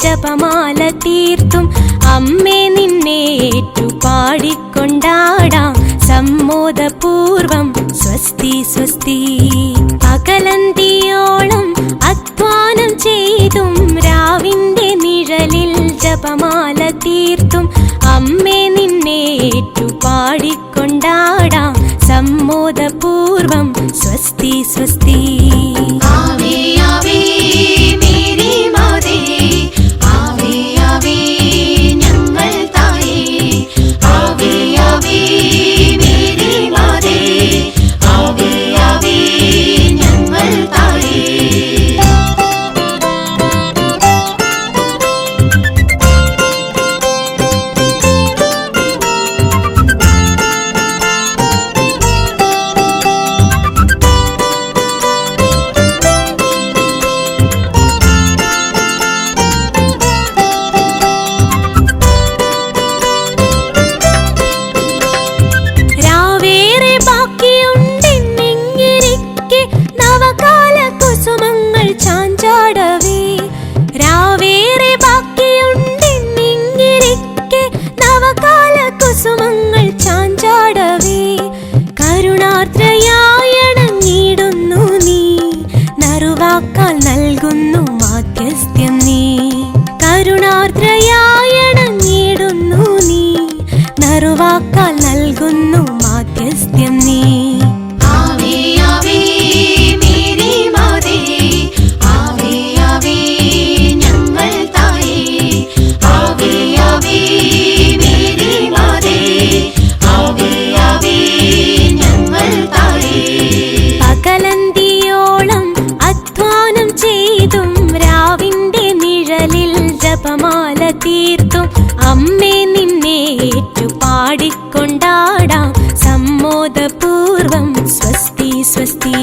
ജപമാല തീർത്തും അമ്മേ നിന്നെ ഏറ്റുപാടിക്കൊണ്ടാടാം സമ്മോദപൂർവം സ്വസ്തി സ്വസ്തി. പകലന്തിയോളം അധ്വാനം ചെയ്തും രാവിന്റെ നിഴലിൽ ജപമാല തീർത്തും അമ്മേ നിന്നെ ഏറ്റുപാടിക്കൊണ്ടാടാം സമ്മോദപൂർവം സ്വസ്തി സ്വസ്തി. ആവേ ആവേ മേരി മാതേ, ആവേ ആവേ ഞങ്ങൾ തായേ, ആവേ ആവേ മേരി മാതേ, ആവേ ആവേ ഞങ്ങൾ തായേ. കരുണാർദ്രയായണങ്ങിടുന്നു നീ, നറുവാക്കാൽ നൽകുന്നു മാധ്യസ്ഥ്യം നീ. കരുണാർദ്രയായണങ്ങിടുന്നു നീ, നറുവാക്കാൽ നൽകുന്നു മാധ്യസ്ഥ്യം നീ. ആവേ ആവേ മേരി മാതേ, ആവേ ആവേ ഞങ്ങൾ തായേ, ആവേ ആവേ മേരി മാതേ, ആവേ ആവേ ഞങ്ങൾ തായേ. പകലന്തിയോളം അധ്വാനം ചെയ്തും രാവിന്റെ നിഴലിൽ ജപമാല തീർത്തും അമ്മേ നിന്നെ ഏറ്റുപാടിക്കൊണ്ടാടാം സമ്മോദപൂർവം സ്വസ്തി സ്വസ്തി.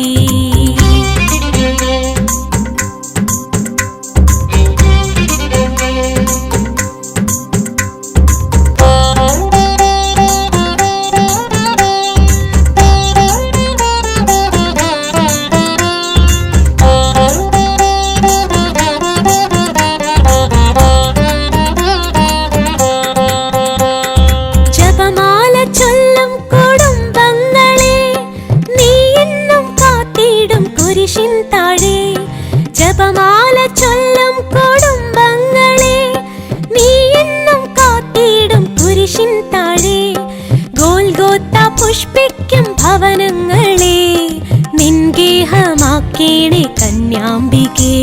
ജപമാല ചൊല്ലും കുടുംബങ്ങളെ നീ എന്നും കാത്തിടും കുരിശിൻ താഴെ. ജപമാല ചൊല്ലും കുടുംബങ്ങളെ നീ എന്നും കാത്തിടും കുരിശിൻ താഴെ. ഗോൽഗോത്ത പുഷ്പിക്കും ഭവനങ്ങളെ നിൻഗേഹമാക്കേണേ കന്യാംബികേ.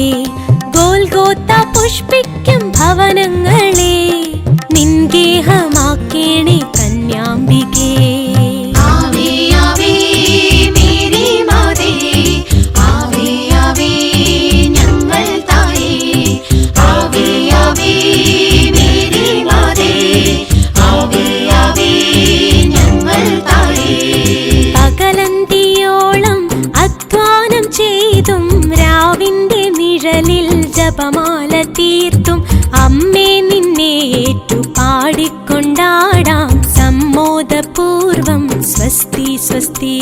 ഗോൽഗോത്ത പുഷ്പിക്കും ഭവനങ്ങളെ നിൻഗേഹമാക്കേണേ കന്യാംബികേ. ആവേ ആവേ മേരി മാതേ, ആവേ ആവേ ഞങ്ങൾ തായേ, ആവേ ആവേ മേരി മാതേ, ആവേ ആവേ ഞങ്ങൾ തായേ. പകലന്തിയോളം അധ്വാനം ചെയ്തും രാവിന്റെ നിഴലിൽ ജപമാല തീർത്തും അമ്മേ നിന്നെ ഏറ്റുപാടിക്കൊണ്ടാടാം സമ്മോദപൂർവം സ്വസ്തി സ്വസ്തി.